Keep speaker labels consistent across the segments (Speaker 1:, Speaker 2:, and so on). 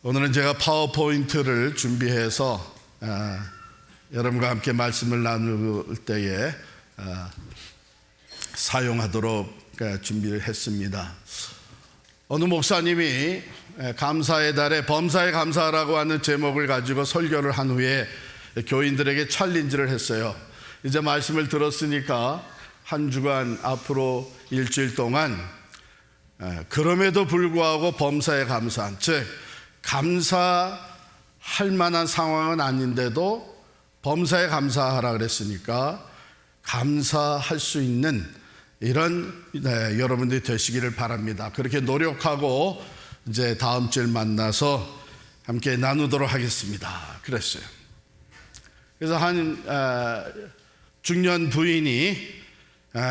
Speaker 1: 오늘은 제가 파워포인트를 준비해서 여러분과 함께 말씀을 나눌 때에 사용하도록 준비를 했습니다. 어느 목사님이 감사의 달에 범사에 감사하라고 하는 제목을 가지고 설교를 한 후에 교인들에게 챌린지를 했어요. 이제 말씀을 들었으니까 한 주간 앞으로 일주일 동안 그럼에도 불구하고 범사에 감사한, 즉 감사할 만한 상황은 아닌데도 범사에 감사하라 그랬으니까 감사할 수 있는 이런 여러분들이 되시기를 바랍니다. 그렇게 노력하고 이제 다음 주에 만나서 함께 나누도록 하겠습니다. 그랬어요. 그래서 한 중년 부인이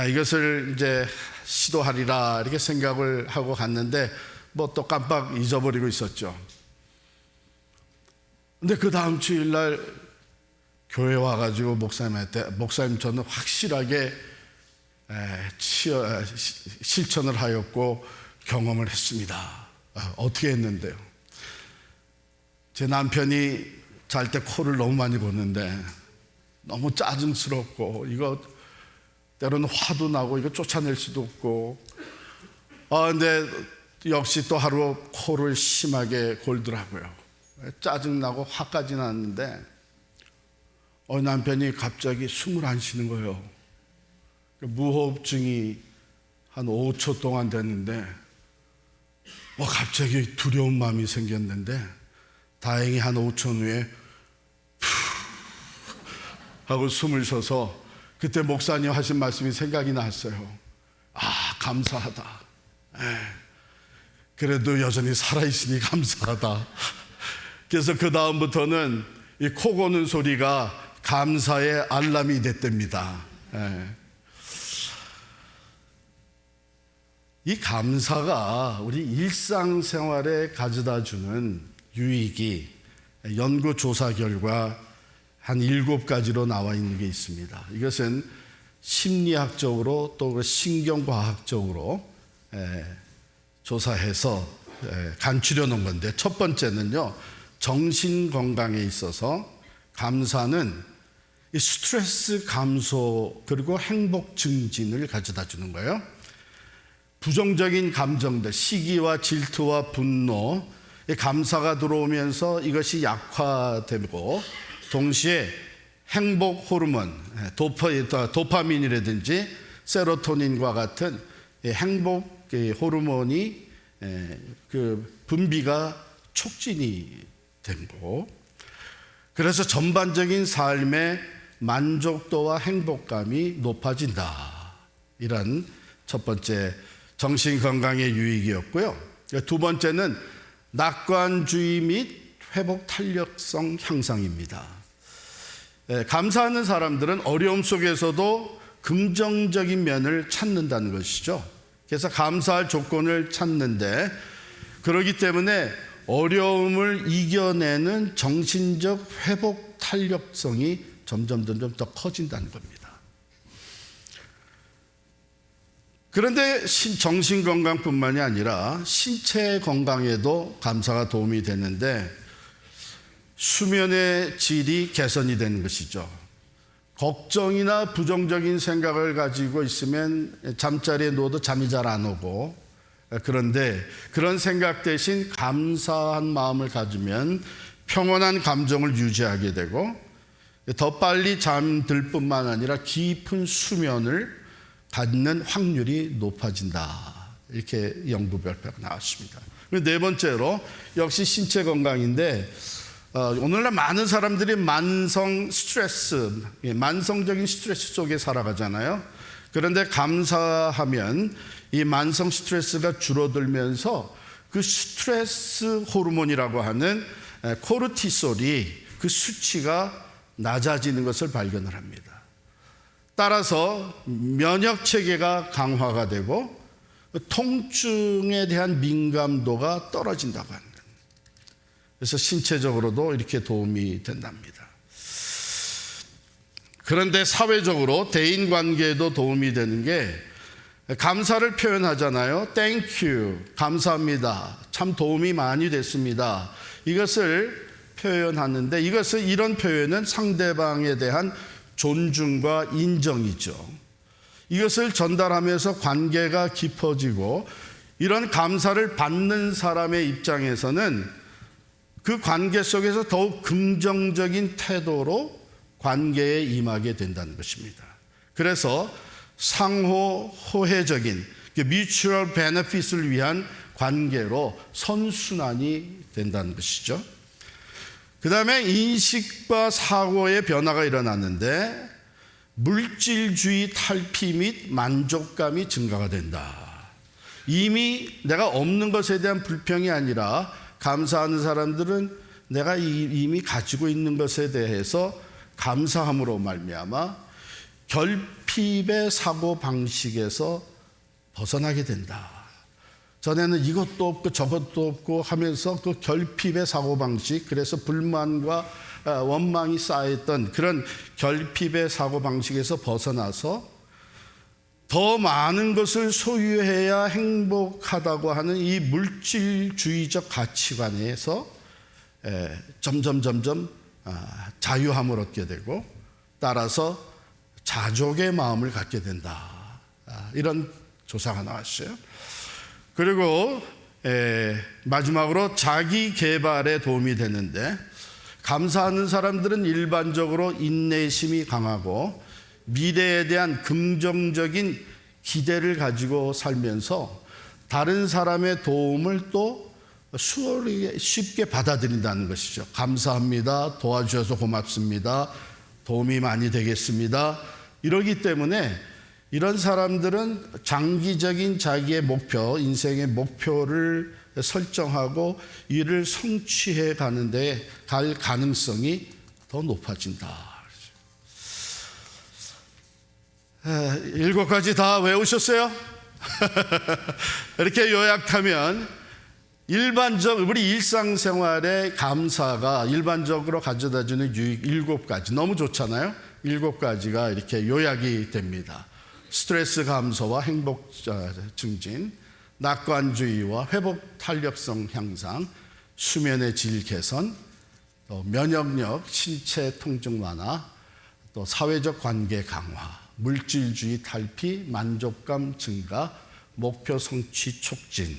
Speaker 1: 이것을 이제 시도하리라 이렇게 생각을 하고 갔는데 뭐 또 깜빡 잊어버리고 있었죠. 근데 그 다음 주일날 교회 와가지고 목사님한테, 목사님 저는 확실하게 실천을 하였고 경험을 했습니다. 어떻게 했는데요? 제 남편이 잘 때 코를 너무 많이 고는데 너무 짜증스럽고 이거 때로는 화도 나고 이거 쫓아낼 수도 없고 근데 역시 또 하루 코를 심하게 골더라고요. 짜증나고 화까지 났는데 남편이 갑자기 숨을 안 쉬는 거예요. 무호흡증이 한 5초 동안 됐는데 갑자기 두려운 마음이 생겼는데 다행히 한 5초 후에 하고 숨을 쉬어서 그때 목사님 하신 말씀이 생각이 났어요. 감사하다. 그래도 여전히 살아있으니 감사하다. 그래서 그 다음부터는 이 코 고는 소리가 감사의 알람이 됐답니다. 이 감사가 우리 일상생활에 가져다주는 유익이 연구조사 결과 한 7가지로 나와 있는 게 있습니다. 이것은 심리학적으로 또 신경과학적으로 조사해서 간추려 놓은 건데, 첫 번째는요, 정신건강에 있어서 감사는 스트레스 감소 그리고 행복 증진을 가져다 주는 거예요. 부정적인 감정들, 시기와 질투와 분노, 감사가 들어오면서 이것이 약화되고 동시에 행복 호르몬, 도파민이라든지 세로토닌과 같은 행복 호르몬이 그 분비가 촉진이 되고, 그래서 전반적인 삶의 만족도와 행복감이 높아진다. 이런 첫 번째 정신건강의 유익이었고요. 두 번째는 낙관주의 및 회복 탄력성 향상입니다. 감사하는 사람들은 어려움 속에서도 긍정적인 면을 찾는다는 것이죠. 그래서 감사할 조건을 찾는데, 그렇기 때문에 어려움을 이겨내는 정신적 회복 탄력성이 점점 더 커진다는 겁니다. 그런데 정신건강뿐만이 아니라 신체 건강에도 감사가 도움이 되는데, 수면의 질이 개선이 되는 것이죠. 걱정이나 부정적인 생각을 가지고 있으면 잠자리에 누워도 잠이 잘 안 오고, 그런데 그런 생각 대신 감사한 마음을 가지면 평온한 감정을 유지하게 되고 더 빨리 잠들 뿐만 아니라 깊은 수면을 갖는 확률이 높아진다. 이렇게 연구 발표가 나왔습니다. 네 번째로 역시 신체 건강인데, 오늘날 많은 사람들이 만성적인 스트레스 속에 살아가잖아요. 그런데 감사하면 이 만성 스트레스가 줄어들면서 그 스트레스 호르몬이라고 하는 코르티솔이 그 수치가 낮아지는 것을 발견을 합니다. 따라서 면역 체계가 강화가 되고 통증에 대한 민감도가 떨어진다고 합니다. 그래서 신체적으로도 이렇게 도움이 된답니다. 그런데 사회적으로 대인관계에도 도움이 되는 게 감사를 표현하잖아요. Thank you, 감사합니다, 참 도움이 많이 됐습니다, 이것을 표현하는데 이런 표현은 상대방에 대한 존중과 인정이죠. 이것을 전달하면서 관계가 깊어지고 이런 감사를 받는 사람의 입장에서는 그 관계 속에서 더욱 긍정적인 태도로 관계에 임하게 된다는 것입니다. 그래서 상호 호혜적인 mutual benefit을 위한 관계로 선순환이 된다는 것이죠. 그 다음에 인식과 사고의 변화가 일어나는데 물질주의 탈피 및 만족감이 증가가 된다. 이미 내가 없는 것에 대한 불평이 아니라 감사하는 사람들은 내가 이미 가지고 있는 것에 대해서 감사함으로 말미암아 결핍의 사고방식에서 벗어나게 된다. 전에는 이것도 없고 저것도 없고 하면서 그 결핍의 사고방식, 그래서 불만과 원망이 쌓였던 그런 결핍의 사고방식에서 벗어나서 더 많은 것을 소유해야 행복하다고 하는 이 물질주의적 가치관에서 점점 자유함을 얻게 되고 따라서 자족의 마음을 갖게 된다. 이런 조사가 나왔어요. 그리고 마지막으로 자기 개발에 도움이 되는데 감사하는 사람들은 일반적으로 인내심이 강하고 미래에 대한 긍정적인 기대를 가지고 살면서 다른 사람의 도움을 또 쉽게 받아들인다는 것이죠. 감사합니다. 도와주셔서 고맙습니다. 도움이 많이 되겠습니다. 이러기 때문에 이런 사람들은 장기적인 자기의 목표, 인생의 목표를 설정하고 이를 성취해 가는데 갈 가능성이 더 높아진다. 7가지 다 외우셨어요? 이렇게 요약하면 우리 일상생활의 감사가 일반적으로 가져다주는 유익 7가지, 너무 좋잖아요. 7가지가 이렇게 요약이 됩니다. 스트레스 감소와 행복 증진, 낙관주의와 회복 탄력성 향상, 수면의 질 개선, 또 면역력, 신체 통증 완화, 또 사회적 관계 강화, 물질주의 탈피, 만족감 증가, 목표 성취 촉진.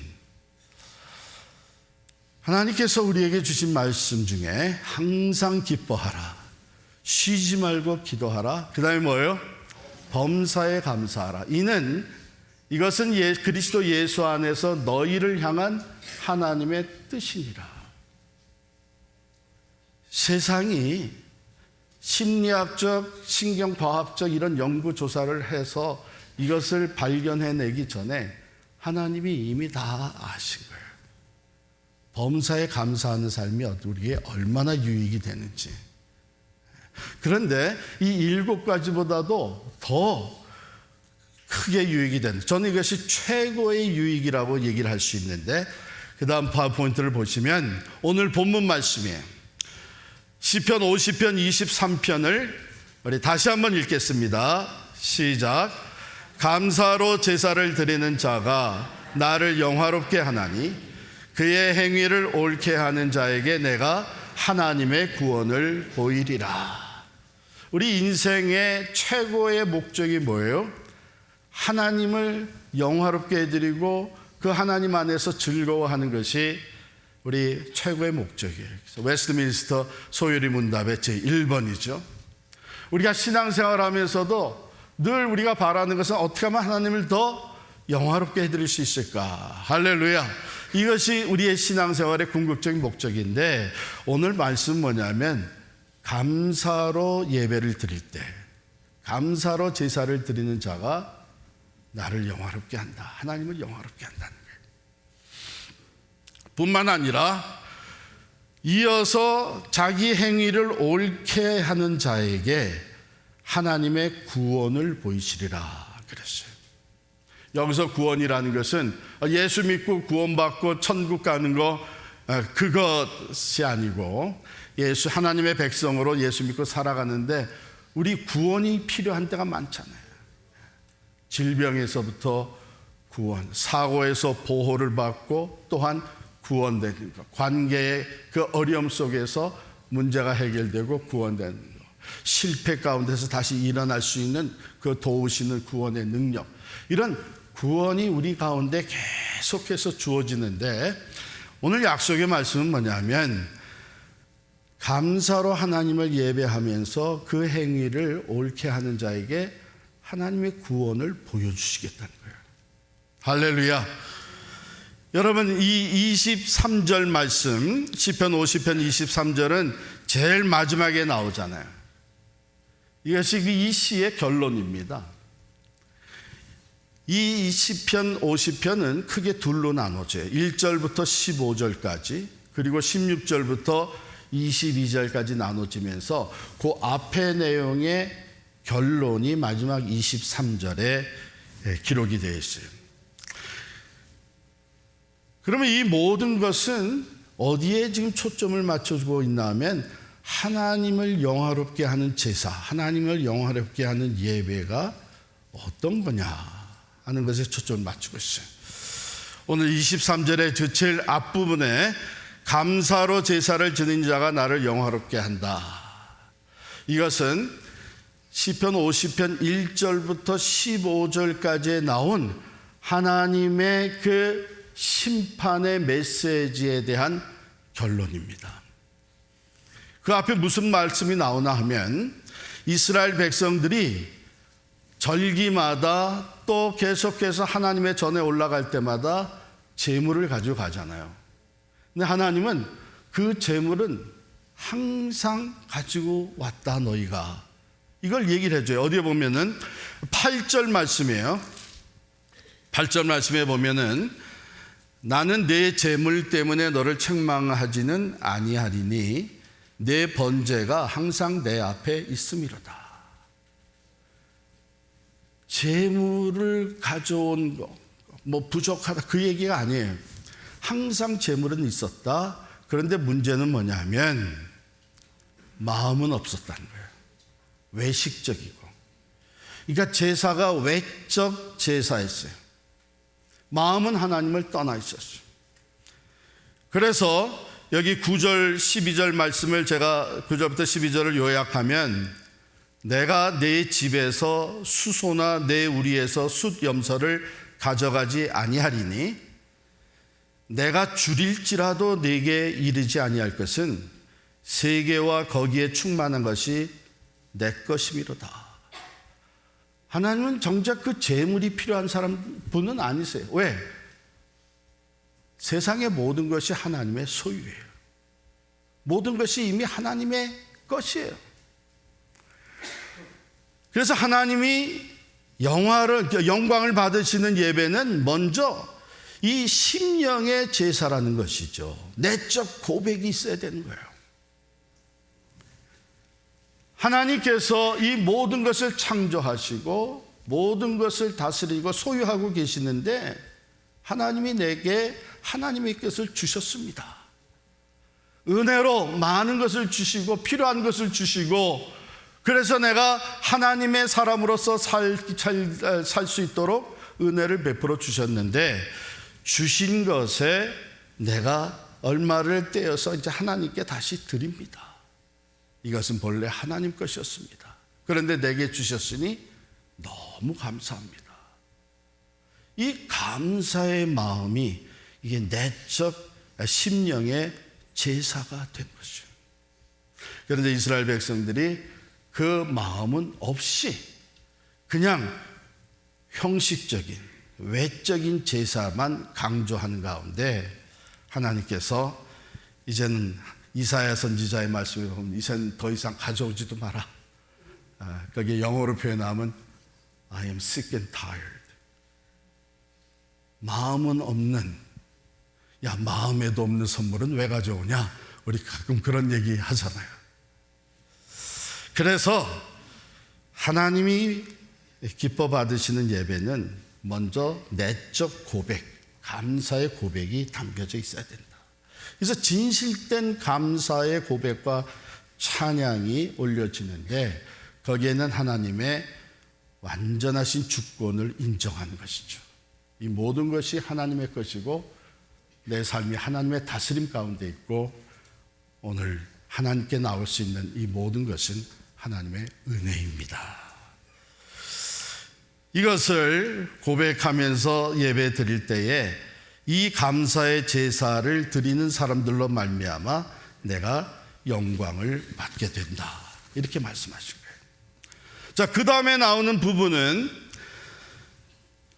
Speaker 1: 하나님께서 우리에게 주신 말씀 중에 항상 기뻐하라, 쉬지 말고 기도하라, 그 다음에 뭐예요? 범사에 감사하라. 이것은 그리스도 예수 안에서 너희를 향한 하나님의 뜻이니라. 세상이 심리학적, 신경과학적 이런 연구조사를 해서 이것을 발견해내기 전에 하나님이 이미 다 아신 거예요. 범사에 감사하는 삶이 우리에게 얼마나 유익이 되는지. 그런데 이 7가지보다도 더 크게 유익이 되는, 저는 이것이 최고의 유익이라고 얘기를 할 수 있는데, 그 다음 파워포인트를 보시면 오늘 본문 말씀이에요. 시편 50편 23편을 우리 다시 한번 읽겠습니다. 시작. 감사로 제사를 드리는 자가 나를 영화롭게 하나니 그의 행위를 옳게 하는 자에게 내가 하나님의 구원을 보이리라. 우리 인생의 최고의 목적이 뭐예요? 하나님을 영화롭게 해드리고 그 하나님 안에서 즐거워하는 것이 우리 최고의 목적이에요. 그래서 웨스트민스터 소요리 문답의 제1번이죠. 우리가 신앙생활 하면서도 늘 우리가 바라는 것은 어떻게 하면 하나님을 더 영화롭게 해드릴 수 있을까? 할렐루야. 이것이 우리의 신앙생활의 궁극적인 목적인데, 오늘 말씀은 뭐냐면 감사로 예배를 드릴 때, 감사로 제사를 드리는 자가 나를 영화롭게 한다, 하나님을 영화롭게 한다는 거예요. 뿐만 아니라 이어서 자기 행위를 옳게 하는 자에게 하나님의 구원을 보이시리라 그랬어요. 여기서 구원이라는 것은 예수 믿고 구원받고 천국 가는 거, 그것이 아니고 하나님의 백성으로 예수 믿고 살아가는데 우리 구원이 필요한 때가 많잖아요. 질병에서부터 구원, 사고에서 보호를 받고 또한 구원되는 것, 관계의 그 어려움 속에서 문제가 해결되고 구원되는 것, 실패 가운데서 다시 일어날 수 있는 그 도우시는 구원의 능력, 이런 구원이 우리 가운데 계속해서 주어지는데, 오늘 약속의 말씀은 뭐냐면 감사로 하나님을 예배하면서 그 행위를 옳게 하는 자에게 하나님의 구원을 보여주시겠다는 거예요. 할렐루야. 여러분, 이 23절 말씀, 시편 50편 23절은 제일 마지막에 나오잖아요. 이것이 이 시의 결론입니다. 이 시편 50편은 크게 둘로 나눠져요. 1절부터 15절까지, 그리고 16절부터 22절까지 나눠지면서 그 앞의 내용의 결론이 마지막 23절에 기록이 되어 있어요. 그러면 이 모든 것은 어디에 지금 초점을 맞춰주고 있나 하면 하나님을 영화롭게 하는 제사, 하나님을 영화롭게 하는 예배가 어떤 거냐 하는 것에 초점을 맞추고 있어요. 오늘 23절의 제일 앞부분에 감사로 제사를 드리는 자가 나를 영화롭게 한다. 이것은 시편 50편 1절부터 15절까지 나온 하나님의 그 심판의 메시지에 대한 결론입니다. 그 앞에 무슨 말씀이 나오나 하면 이스라엘 백성들이 절기마다 또 계속해서 하나님의 전에 올라갈 때마다 제물을 가지고 가잖아요. 근데 하나님은 그 제물은 항상 가지고 왔다 너희가, 이걸 얘기를 해줘요. 어디에 보면은 8절 말씀이에요. 8절 말씀에 보면은 나는 내 제물 때문에 너를 책망하지는 아니하리니 내 번제가 항상 내 앞에 있음이로다. 제물을 가져온 거, 뭐 부족하다 그 얘기가 아니에요. 항상 제물은 있었다. 그런데 문제는 뭐냐면 마음은 없었다는 거예요. 외식적이고. 그러니까 제사가 외적 제사였어요. 마음은 하나님을 떠나 있었어요. 그래서 여기 9절 12절 말씀을 제가 9절부터 12절을 요약하면 내가 내 집에서 수소나 내 우리에서 숫염소를 가져가지 아니하리니 내가 줄일지라도 내게 이르지 아니할 것은 세계와 거기에 충만한 것이 내 것임이로다. 하나님은 정작 그 재물이 필요한 분은 아니세요. 왜? 세상의 모든 것이 하나님의 소유예요. 모든 것이 이미 하나님의 것이에요. 그래서 하나님이 영광을 받으시는 예배는 먼저 이 심령의 제사라는 것이죠. 내적 고백이 있어야 되는 거예요. 하나님께서 이 모든 것을 창조하시고 모든 것을 다스리고 소유하고 계시는데 하나님이 내게 하나님의 것을 주셨습니다. 은혜로 많은 것을 주시고 필요한 것을 주시고, 그래서 내가 하나님의 사람으로서 살 수 있도록 은혜를 베풀어 주셨는데, 주신 것에 내가 얼마를 떼어서 이제 하나님께 다시 드립니다. 이것은 본래 하나님 것이었습니다. 그런데 내게 주셨으니 너무 감사합니다. 이 감사의 마음이 이게 내적 심령의 제사가 된 것이죠. 그런데 이스라엘 백성들이 그 마음은 없이 그냥 형식적인 외적인 제사만 강조하는 가운데 하나님께서 이제는 이사야 선지자의 말씀에 보면 이제는 더 이상 가져오지도 마라. 거기에 영어로 표현하면 I am sick and tired. 마음은 없는, 야 마음에도 없는 선물은 왜 가져오냐? 우리 가끔 그런 얘기 하잖아요. 그래서 하나님이 기뻐 받으시는 예배는 먼저 내적 고백, 감사의 고백이 담겨져 있어야 된다. 그래서 진실된 감사의 고백과 찬양이 올려지는데 거기에는 하나님의 완전하신 주권을 인정하는 것이죠. 이 모든 것이 하나님의 것이고 내 삶이 하나님의 다스림 가운데 있고 오늘 하나님께 나올 수 있는 이 모든 것은 하나님의 은혜입니다. 이것을 고백하면서 예배 드릴 때에 이 감사의 제사를 드리는 사람들로 말미암아 내가 영광을 받게 된다, 이렇게 말씀하신 거예요. 자, 그 다음에 나오는 부분은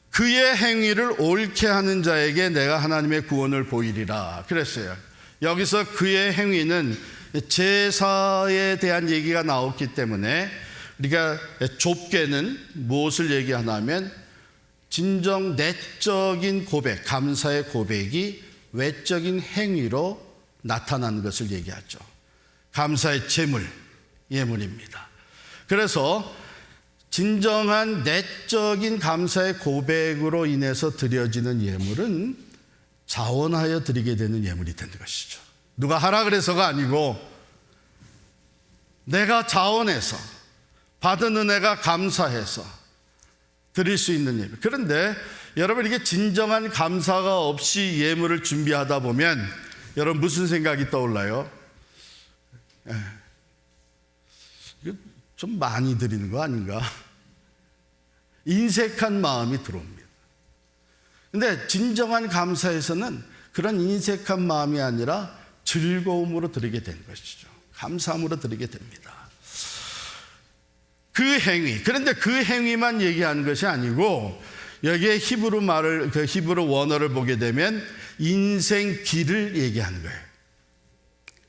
Speaker 1: 그의 행위를 옳게 하는 자에게 내가 하나님의 구원을 보이리라 그랬어요. 여기서 그의 행위는 제사에 대한 얘기가 나왔기 때문에 우리가 좁게는 무엇을 얘기하냐면 진정 내적인 고백, 감사의 고백이 외적인 행위로 나타나는 것을 얘기하죠. 감사의 제물, 예물입니다. 그래서 진정한 내적인 감사의 고백으로 인해서 드려지는 예물은 자원하여 드리게 되는 예물이 되는 것이죠. 누가 하라 그래서가 아니고 내가 자원해서 받은 은혜가 감사해서 드릴 수 있는 예물. 그런데 여러분, 이게 진정한 감사가 없이 예물을 준비하다 보면 여러분 무슨 생각이 떠올라요? 이거 좀 많이 드리는 거 아닌가? 인색한 마음이 들어옵니다. 근데 진정한 감사에서는 그런 인색한 마음이 아니라 즐거움으로 드리게 되는 것이죠. 감사함으로 드리게 됩니다. 그 행위, 그런데 그 행위만 얘기하는 것이 아니고 여기에 히브리 원어를 보게 되면 인생 길을 얘기하는 거예요.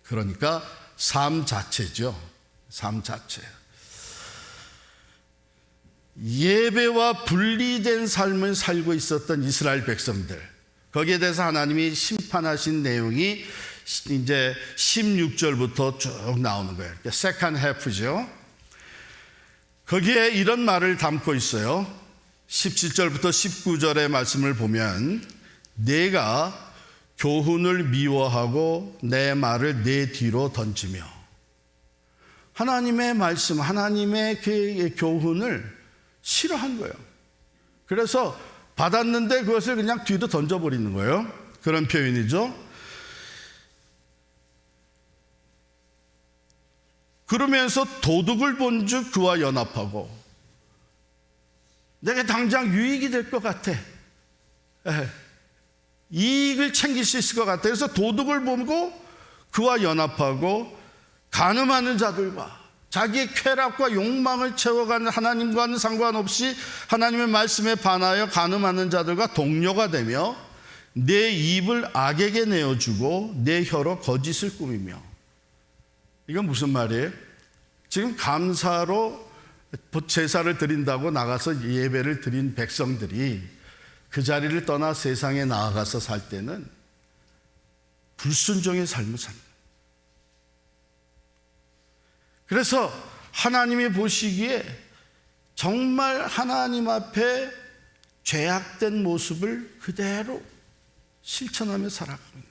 Speaker 1: 그러니까 삶 자체죠. 삶 자체. 예배와 분리된 삶을 살고 있었던 이스라엘 백성들, 거기에 대해서 하나님이 심판하신 내용이 이제 16절부터 쭉 나오는 거예요. 세컨드 해프죠. 거기에 이런 말을 담고 있어요. 17절부터 19절의 말씀을 보면 내가 교훈을 미워하고 내 말을 내 뒤로 던지며, 하나님의 말씀, 하나님의 그 교훈을 싫어한 거예요. 그래서 받았는데 그것을 그냥 뒤로 던져버리는 거예요. 그런 표현이죠. 그러면서 도둑을 본즉 그와 연합하고, 내가 당장 유익이 될 것 같아, 이익을 챙길 수 있을 것 같아. 그래서 도둑을 보고 그와 연합하고 간음하는 자들과 자기의 쾌락과 욕망을 채워가는, 하나님과는 상관없이 하나님의 말씀에 반하여 간음하는 자들과 동료가 되며 내 입을 악에게 내어주고 내 혀로 거짓을 꾸미며. 이건 무슨 말이에요? 지금 감사로 제사를 드린다고 나가서 예배를 드린 백성들이 그 자리를 떠나 세상에 나아가서 살 때는 불순종의 삶을 삽니다. 그래서 하나님이 보시기에 정말 하나님 앞에 죄악된 모습을 그대로 실천하며 살아가는 거예요.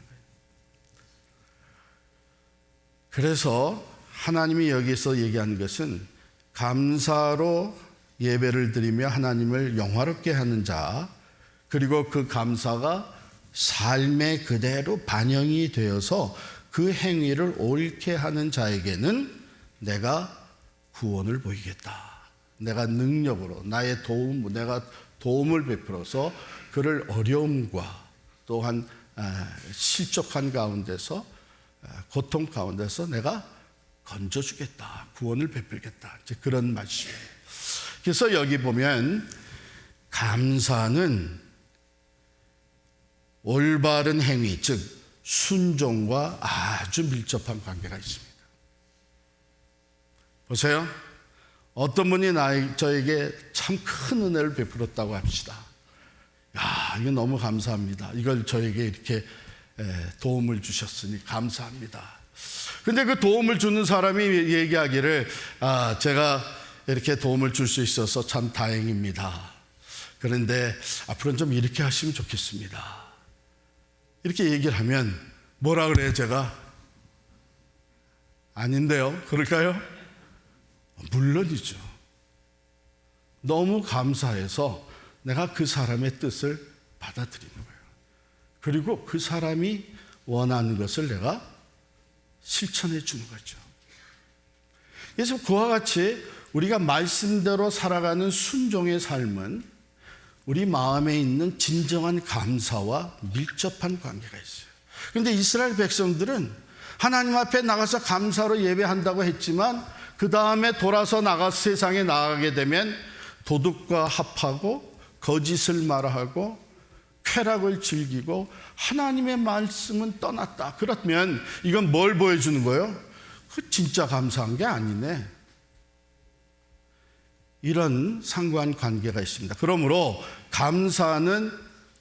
Speaker 1: 그래서 하나님이 여기서 얘기한 것은 감사로 예배를 드리며 하나님을 영화롭게 하는 자, 그리고 그 감사가 삶에 그대로 반영이 되어서 그 행위를 옳게 하는 자에게는 내가 구원을 보이겠다. 내가 능력으로 내가 도움을 베풀어서 그를 어려움과 또한 실족한 가운데서, 고통 가운데서 내가 건져주겠다. 구원을 베풀겠다. 이제 그런 말씀이에요. 그래서 여기 보면 감사는 올바른 행위, 즉 순종과 아주 밀접한 관계가 있습니다. 보세요. 어떤 분이 저에게 참 큰 은혜를 베풀었다고 합시다. 야, 이거 너무 감사합니다. 이걸 저에게 이렇게 도움을 주셨으니 감사합니다. 근데 그 도움을 주는 사람이 얘기하기를, 제가 이렇게 도움을 줄 수 있어서 참 다행입니다. 그런데 앞으로는 좀 이렇게 하시면 좋겠습니다. 이렇게 얘기를 하면 뭐라 그래요, 제가? 아닌데요? 그럴까요? 물론이죠. 너무 감사해서 내가 그 사람의 뜻을 받아들이는 거예요. 그리고 그 사람이 원하는 것을 내가 실천해 주는 거죠. 그래서 그와 같이 우리가 말씀대로 살아가는 순종의 삶은 우리 마음에 있는 진정한 감사와 밀접한 관계가 있어요. 그런데 이스라엘 백성들은 하나님 앞에 나가서 감사로 예배한다고 했지만 그 다음에 돌아서 세상에 나가게 되면 도둑과 합하고 거짓을 말하고 쾌락을 즐기고 하나님의 말씀은 떠났다. 그렇다면 이건 뭘 보여주는 거예요? 그 진짜 감사한 게 아니네. 이런 상관관계가 있습니다. 그러므로 감사는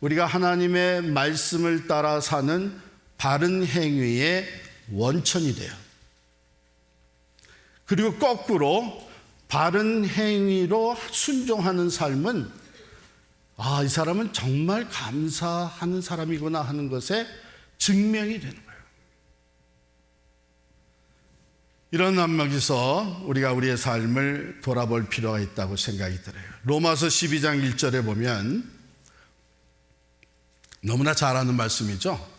Speaker 1: 우리가 하나님의 말씀을 따라 사는 바른 행위의 원천이 돼요. 그리고 거꾸로 바른 행위로 순종하는 삶은 이 사람은 정말 감사하는 사람이구나 하는 것에 증명이 되는 거예요. 이런 안목에서 우리가 우리의 삶을 돌아볼 필요가 있다고 생각이 들어요. 로마서 12장 1절에 보면 너무나 잘 아는 말씀이죠.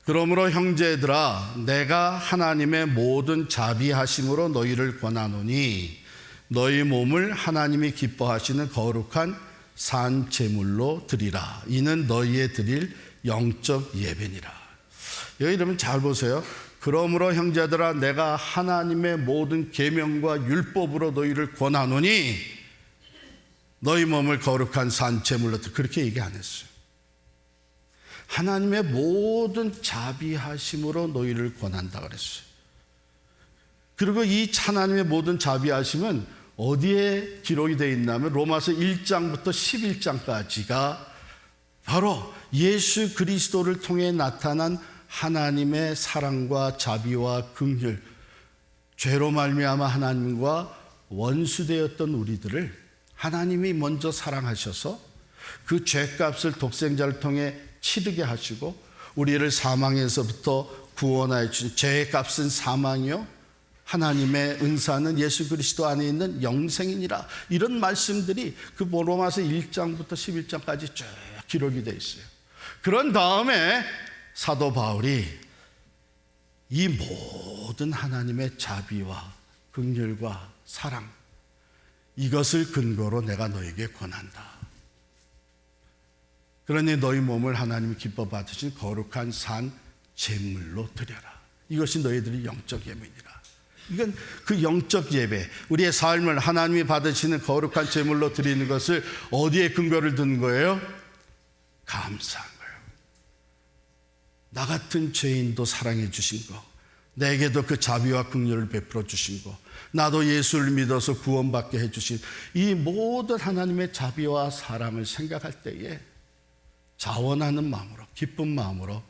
Speaker 1: 그러므로 형제들아 내가 하나님의 모든 자비하심으로 너희를 권하노니 너희 몸을 하나님이 기뻐하시는 거룩한 산 제물로 드리라. 이는 너희의 드릴 영적 예배니라. 여기 이러면 잘 보세요. 그러므로 형제들아 내가 하나님의 모든 계명과 율법으로 너희를 권하노니 너희 몸을 거룩한 산 제물로 드리라. 그렇게 얘기 안 했어요. 하나님의 모든 자비하심으로 너희를 권한다 그랬어요. 그리고 이 하나님의 모든 자비하심은 어디에 기록이 되어 있냐면 로마서 1장부터 11장까지가 바로 예수 그리스도를 통해 나타난 하나님의 사랑과 자비와 긍휼, 죄로 말미암아 하나님과 원수되었던 우리들을 하나님이 먼저 사랑하셔서 그 죄값을 독생자를 통해 치르게 하시고 우리를 사망에서부터 구원하여 주신 죄값은 사망이요 하나님의 은사는 예수 그리스도 안에 있는 영생이니라. 이런 말씀들이 그 로마서 1장부터 11장까지 쭉 기록이 되어 있어요. 그런 다음에 사도 바울이 이 모든 하나님의 자비와 긍휼과 사랑 이것을 근거로 내가 너에게 권한다. 그러니 너희 몸을 하나님이 기뻐 받으신 거룩한 산 제물로 드려라. 이것이 너희들의 영적 예배니라. 이건 그 영적 예배, 우리의 삶을 하나님이 받으시는 거룩한 제물로 드리는 것을 어디에 근거를 둔 거예요? 감사한 거예요. 나 같은 죄인도 사랑해 주신 거, 내게도 그 자비와 긍휼을 베풀어 주신 거, 나도 예수를 믿어서 구원받게 해주신 이 모든 하나님의 자비와 사랑을 생각할 때에 자원하는 마음으로, 기쁜 마음으로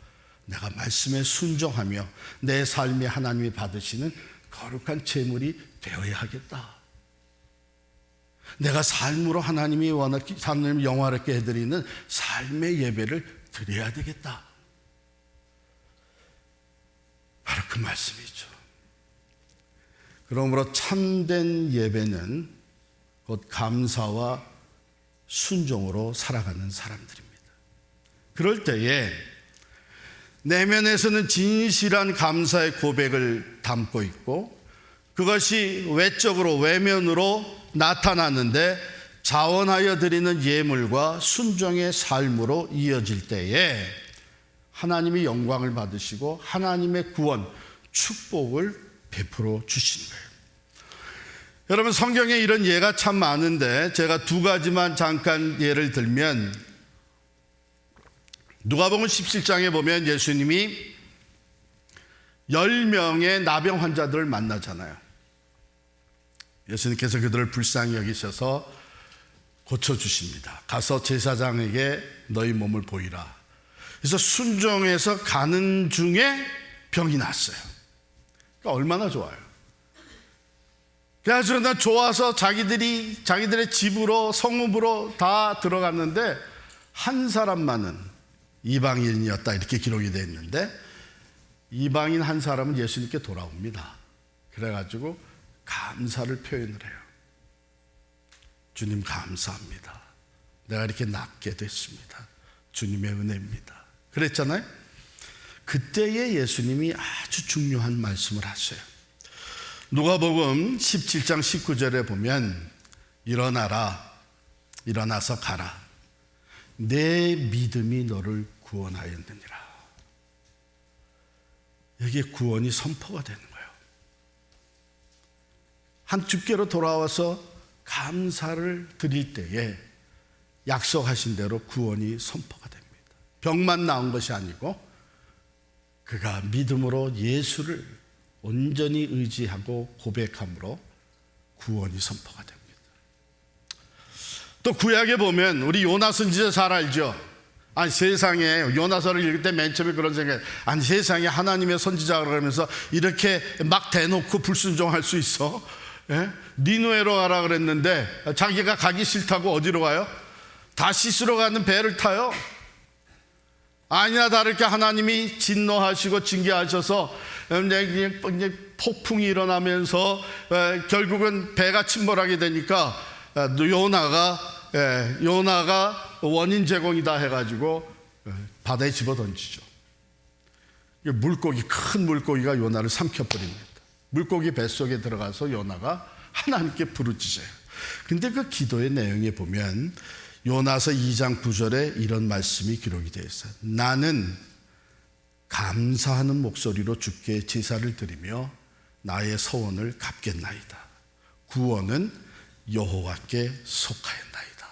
Speaker 1: 내가 말씀에 순종하며 내 삶이 하나님이 받으시는 거룩한 제물이 되어야 하겠다. 내가 삶으로 하나님이 하나님 영화롭게 해드리는 삶의 예배를 드려야 되겠다. 바로 그 말씀이죠. 그러므로 참된 예배는 곧 감사와 순종으로 살아가는 사람들입니다. 그럴 때에 내면에서는 진실한 감사의 고백을 담고 있고 그것이 외적으로 외면으로 나타나는데 자원하여 드리는 예물과 순종의 삶으로 이어질 때에 하나님이 영광을 받으시고 하나님의 구원, 축복을 베풀어 주시는 거예요. 여러분 성경에 이런 예가 참 많은데 제가 두 가지만 잠깐 예를 들면 누가복음 17장에 보면 예수님이 10명의 나병 환자들을 만나잖아요. 예수님께서 그들을 불쌍히 여기셔서 고쳐주십니다. 가서 제사장에게 너희 몸을 보이라. 그래서 순종해서 가는 중에 병이 났어요. 그러니까 얼마나 좋아요. 그래서 난 좋아서 자기들의 집으로 성읍으로 다 들어갔는데 한 사람만은 이방인이었다 이렇게 기록이 되어 있는데 이방인 한 사람은 예수님께 돌아옵니다. 그래가지고 감사를 표현을 해요. 주님 감사합니다. 내가 이렇게 낫게 됐습니다. 주님의 은혜입니다. 그랬잖아요. 그때에 예수님이 아주 중요한 말씀을 하셔요. 누가복음 17장 19절에 보면 일어나라, 일어나서 가라. 내 믿음이 너를 구원하였느니라. 여기에 구원이 선포가 되는 거예요. 한 주께로 돌아와서 감사를 드릴 때에 약속하신 대로 구원이 선포가 됩니다. 병만 나은 것이 아니고 그가 믿음으로 예수를 온전히 의지하고 고백함으로 구원이 선포가 됩니다. 또 구약에 보면 우리 요나 선지자 잘 알죠? 아니 세상에 요나서를 읽을 때 맨 처음에 그런 생각, 아니 세상에 하나님의 선지자 그러면서 이렇게 막 대놓고 불순종할 수 있어? 예? 니누에로 가라 그랬는데 자기가 가기 싫다고 어디로 가요? 다시스로 가는 배를 타요. 아니나 다를게 하나님이 진노하시고 징계하셔서 이제 폭풍이 일어나면서 결국은 배가 침몰하게 되니까 요나가 원인 제공이다 해가지고 바다에 집어 던지죠. 물고기, 큰 물고기가 요나를 삼켜버립니다. 물고기 뱃속에 들어가서 요나가 하나님께 부르짖어요. 근데 그 기도의 내용에 보면 요나서 2장 9절에 이런 말씀이 기록이 되어 있어요. 나는 감사하는 목소리로 주께 제사를 드리며 나의 서원을 갚겠나이다. 구원은 여호와께 속하였나이다.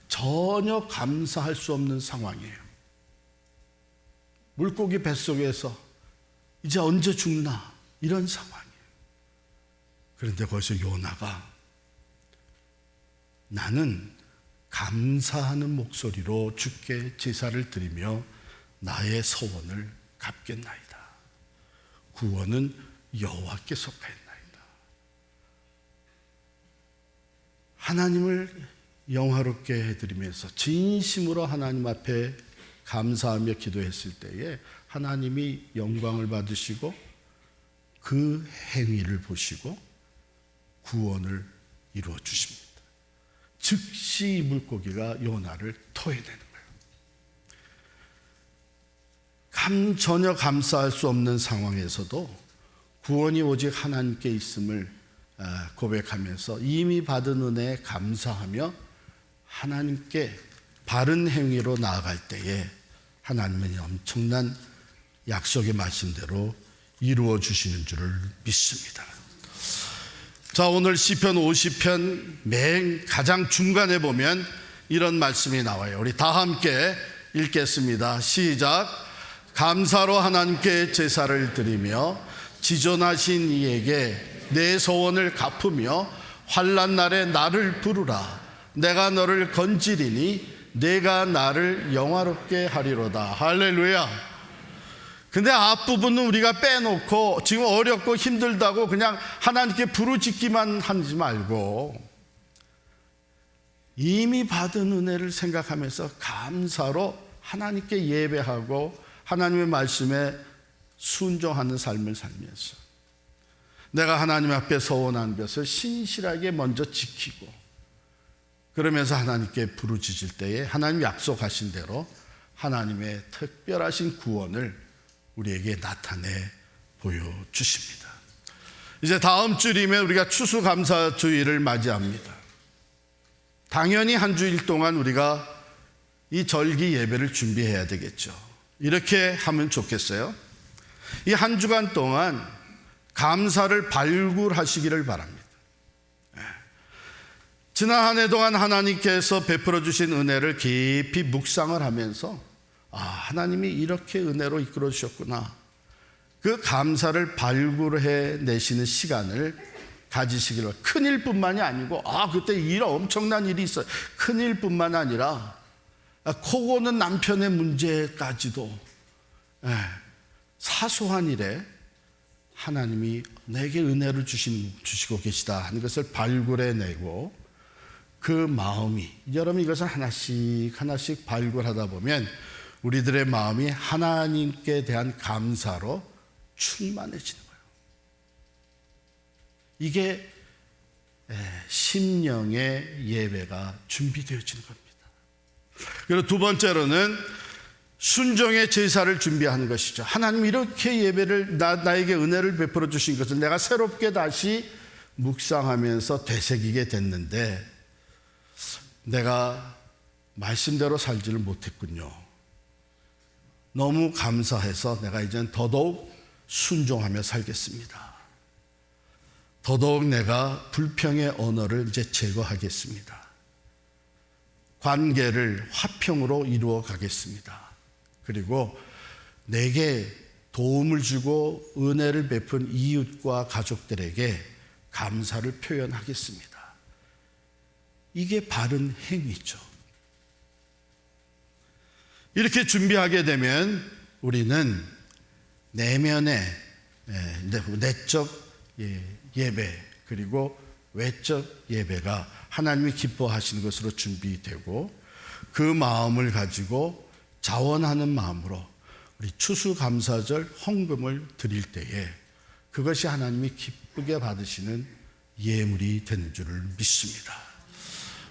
Speaker 1: 전혀 감사할 수 없는 상황이에요. 물고기 뱃속에서 이제 언제 죽나 이런 상황이에요. 그런데 거기서 요나가 나는 감사하는 목소리로 주께 제사를 드리며 나의 서원을 갚겠나이다. 구원은 여호와께 속하였나이다. 하나님을 영화롭게 해드리면서 진심으로 하나님 앞에 감사하며 기도했을 때에 하나님이 영광을 받으시고 그 행위를 보시고 구원을 이루어 주십니다. 즉시 물고기가 요나를 토해내는 거예요. 전혀 감사할 수 없는 상황에서도 구원이 오직 하나님께 있음을 고백하면서 이미 받은 은혜에 감사하며 하나님께 바른 행위로 나아갈 때에 하나님은 엄청난 약속의 말씀대로 이루어 주시는 줄을 믿습니다. 자, 오늘 시편 50편 맨 가장 중간에 보면 이런 말씀이 나와요. 우리 다 함께 읽겠습니다. 시작. 감사로 하나님께 제사를 드리며 지존하신 이에게 내 소원을 갚으며 환난 날에 나를 부르라. 내가 너를 건지리니 내가 나를 영화롭게 하리로다. 할렐루야. 근데 앞부분은 우리가 빼놓고 지금 어렵고 힘들다고 그냥 하나님께 부르짖기만 하지 말고 이미 받은 은혜를 생각하면서 감사로 하나님께 예배하고 하나님의 말씀에 순종하는 삶을 살면서 내가 하나님 앞에 서원한 것을 신실하게 먼저 지키고 그러면서 하나님께 부르짖을 때에 하나님 약속하신 대로 하나님의 특별하신 구원을 우리에게 나타내 보여주십니다. 이제 다음 주일이면 우리가 추수감사주일을 맞이합니다. 당연히 한 주일 동안 우리가 이 절기 예배를 준비해야 되겠죠. 이렇게 하면 좋겠어요. 이 한 주간 동안 감사를 발굴하시기를 바랍니다. 지난 한 해 동안 하나님께서 베풀어 주신 은혜를 깊이 묵상을 하면서 하나님이 이렇게 은혜로 이끌어 주셨구나. 그 감사를 발굴해 내시는 시간을 가지시기를. 큰일뿐만이 아니고 그때 엄청난 일이 있어요. 큰일뿐만 아니라 코 고는 남편의 문제까지도 사소한 일에 하나님이 내게 은혜를 주시고 계시다 하는 것을 발굴해내고 그 마음이 여러분 이것을 하나씩 발굴하다 보면 우리들의 마음이 하나님께 대한 감사로 충만해지는 거예요. 이게 심령의 예배가 준비되어지는 겁니다. 그리고 두 번째로는 순종의 제사를 준비하는 것이죠. 하나님 이렇게 예배를 나에게 은혜를 베풀어 주신 것을 내가 새롭게 다시 묵상하면서 되새기게 됐는데 내가 말씀대로 살지를 못했군요. 너무 감사해서 내가 이제는 더더욱 순종하며 살겠습니다. 더더욱 내가 불평의 언어를 이제 제거하겠습니다. 관계를 화평으로 이루어 가겠습니다. 그리고 내게 도움을 주고 은혜를 베푼 이웃과 가족들에게 감사를 표현하겠습니다. 이게 바른 행위죠. 이렇게 준비하게 되면 우리는 내면의 내적 예배 그리고 외적 예배가 하나님이 기뻐하시는 것으로 준비되고 그 마음을 가지고 자원하는 마음으로 우리 추수감사절 헌금을 드릴 때에 그것이 하나님이 기쁘게 받으시는 예물이 되는 줄을 믿습니다.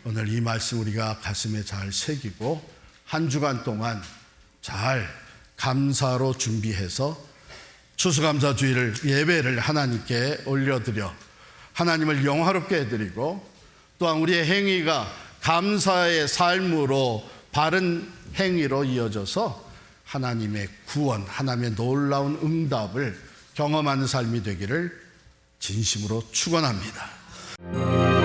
Speaker 1: 오늘 이 말씀 우리가 가슴에 잘 새기고 한 주간 동안 잘 감사로 준비해서 추수감사주일을 예배를 하나님께 올려드려 하나님을 영화롭게 해드리고 또한 우리의 행위가 감사의 삶으로 바른 행위로 이어져서 하나님의 구원, 하나님의 놀라운 응답을 경험하는 삶이 되기를 진심으로 축원합니다.